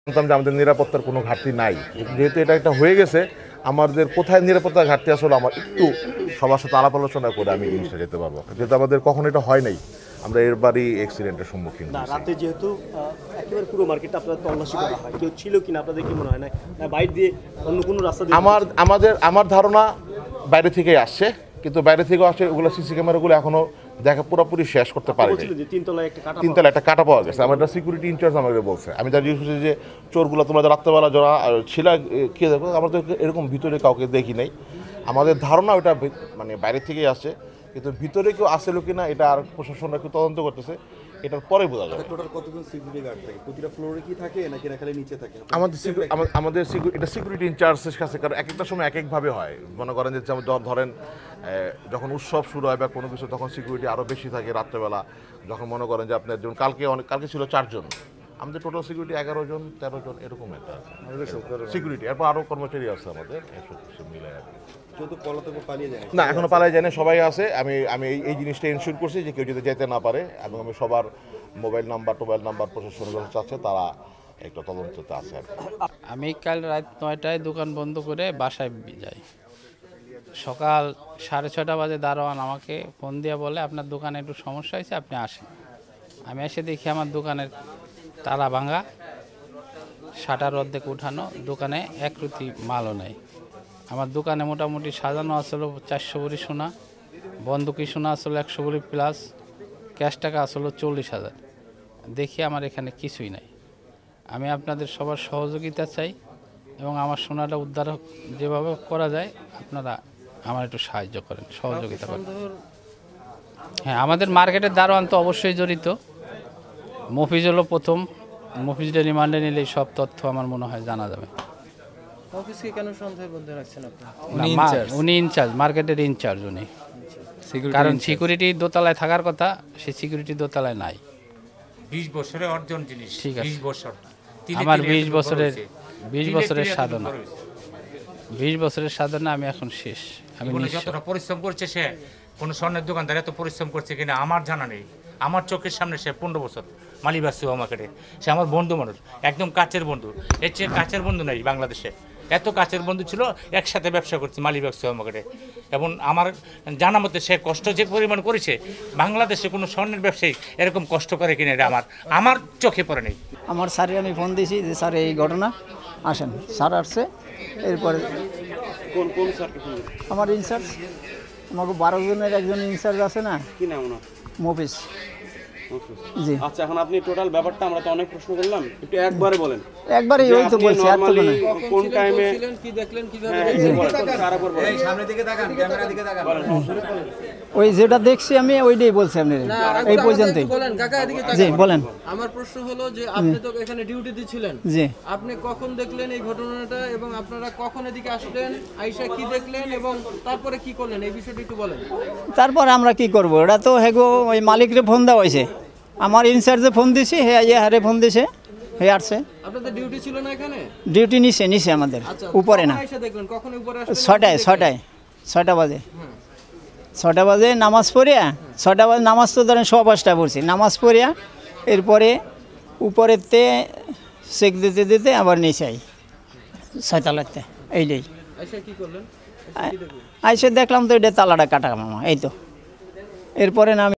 জানতাম যে আমাদের নিরাপত্তার কোনো ঘাটতি নাই, যেহেতু এটা একটা হয়ে গেছে, আমাদের কোথায় নিরাপত্তার ঘাটতি আসলে আমার একটু সবার সাথে আলাপ আলোচনা করে আমি জিনিসটা যেতে পারবো, যেহেতু আমাদের কখনো এটা হয় নাই, আমরা এরবারই অ্যাক্সিডেন্টের সম্মুখীন না রাতে যেহেতু একেবারে পুরো মার্কেটটা আপনাদের তল্লাশি করা হয়, কেউ ছিল কিনা আপনাদের কি মনে হয় না বাইরে দিয়ে অন্য কোনো রাস্তা দিয়ে? আমার ধারণা বাইরে থেকেই আসছে, কিন্তু বাইরে থেকেও আসছে ওগুলো সিসি ক্যামেরাগুলো এখনো দেখা পুরোপুরি শেষ করতে পারিনি। তিনতলা একটা কাটা পাওয়া গেছে, আমার সিকিউরিটি ইনচার্জ আমাকে বলছে। আমি তার জিজ্ঞেস করছি যে চোরগুলো তোমরা রাত্রেবেলা যারা ছিল কে দেখো, আমরা তো এরকম ভিতরে কাউকে দেখি নাই। আমাদের ধারণা ওটা মানে বাইরে থেকেই আসছে, কিন্তু ভিতরে কেউ আসছিল কিনা এটা আর প্রশাসন একটু তদন্ত করতেছে, এটার পরে বোঝা যাবে। টোটাল কতজন সিকিউরিটি গার্ড থাকে, প্রতিটা ফ্লোরে কি থাকে নাকি খালি নিচে থাকে? আমাদের এটা সিকিউরিটি ইনচার্জের কাছে, কারণ এক একটা সময় এক একভাবে হয়। মনে করেন যে ধরেন যখন উৎসব শুরু হয় বা কোনো কিছু, তখন সিকিউরিটি আরও বেশি থাকে রাত্রেবেলা। যখন মনে করেন যে আপনার যেমন কালকে ছিল 4 জন, আমাদের টোটাল সিকিউরিটি 11 জন 13 জন এরকম একটা সিকিউরিটি, এরপর আরও কর্মচারী আছে আমাদের, এসব কিছু মিলে আর কি। না এখনো পালাই যায় না, সবাই আছে। আমি এই জিনিসটা এনশিওর করছি যে কেউ যদি যেতে না পারে, এবং আমি সবার মোবাইল নাম্বার প্রশাসনের কাছে চাচ্ছে, তারা একটা তদন্ততে আছে আর কি। আমি কাল রাত 9টায় দোকান বন্ধ করে বাসায় যাই। সকাল 6:30 বাজে দারোয়ান আমাকে ফোন দিয়ে বলে আপনার দোকানে একটু সমস্যা হয়েছে, আপনি আসেন। আমি এসে দেখি আমার দোকানের তালা ভাঙা, শাটার অর্ধেক উঠানো, দোকানে এক রুটি মালও নেই। আমার দোকানে মোটামুটি সাজানো আসলো 400 ভরি সোনা, বন্ধকি সোনা আসলো 100 ভরি প্লাস, ক্যাশ টাকা আসলো 40,000। দেখি আমার এখানে কিছুই নাই। আমি আপনাদের সবার সহযোগিতা চাই, এবং আমার সোনাটা উদ্ধার যেভাবে করা যায় আপনারা আমার একটু সাহায্য করেন, সহযোগিতা করেন। হ্যাঁ, আমাদের মার্কেটের দারোয়ান তো অবশ্যই জড়িত। মফিজ হলো প্রথম, মফিজটা রিমান্ডে নিলে সব তথ্য আমার মনে হয় জানা যাবে। অফিসকে কেন সন্দেহের মধ্যে রাখছেন আপনারা? উনি ইনচার্জ, মার্কেটের ইনচার্জ উনি। কারণ সিকিউরিটি দোতলায় থাকার কথা, সেই সিকিউরিটি দোতলায় নাই। 20 বছরের অর্জন জিনিস, ঠিক আছে। 20 বছর আমার 20 বছরের সাধনা, 20 বছরের সাধনা আমি এখন শেষ। আমি যতটা পরিশ্রম করছে সে, কোনো স্বর্ণের দোকানদার এত পরিশ্রম করছে কিনা আমার জানা নেই। আমার চোখের সামনে সে 15 বছর মালিবাস সুপারমার্কেটে, সে আমার বন্ধু মানুষ, একদম কাছের বন্ধু। এর চেয়ে কাছের বন্ধু নেই বাংলাদেশে। এত কাছের বন্ধু ছিল, একসাথে ব্যবসা করছে মালিবাগ সুপারমার্কেটে। এবং আমার জানা মতে সে কষ্ট যে পরিমাণ করেছে, বাংলাদেশে কোনো স্বর্ণের ব্যবসায়ী এরকম কষ্ট করে কিনা এটা আমার চোখে পড়ে নেই। আমার স্যারে আমি ফোন দিয়েছি যে স্যার এই ঘটনা আসেন, স্যার আসছে। এরপরে কোন স্যারকে ফোন? আমার ইনচার্জ, আমাকে 12 জনের একজন ইনচার্জ আছে না, কি নাম ওনার? মফিজ। জি আচ্ছা, এখন আপনি টোটাল ব্যাপারটা, আমরা তো অনেক প্রশ্ন করলাম, একটু একবারে বলেন। একবারে ওই তো বলছি, আর তো না। কোন টাইমে কি দেখলেন, কিভাবে ওই যেটা দেখছি আমি ওইটাই বলছি আপনি এই পর্যন্তই। জি বলেন। আমার প্রশ্ন হলো যে আপনি তো এখানে ডিউটিতে ছিলেন, জি আপনি কখন দেখলেন এই ঘটনাটা, এবং আপনারা কখন এদিকে আসলেন, আইসা কি দেখলেন এবং তারপরে কি করলেন, এই বিষয়টা একটু বলেন। তারপর আমরা কি করব, এটা তো হেগো ওই মালিকরে ফোন দেওয়া হয়েছে, আমার ইনচার্জে ফোন দিছি, হে হারে ফোন দিছে, হে আসছে। আপনাদের ডিউটি ছিল না এখানে? ডিউটি নিছে আমাদের উপরে না। আইসা দেখলেন কখন উপরে আসলেন? 6টা বাজে 6টা বাজে নামাজ পড়িয়া, 6টা বাজে নামাজ তো ধরেন 5:15 পড়ছি, নামাজ পড়িয়া এরপরে উপরেতে চেক দিতে আবার নিচে আই 6তলাতে। এইটাই আইসা কি করলেন? আইসে দেখলাম তো এটা তালাটা কাটা মামা, এই তো। এরপরে না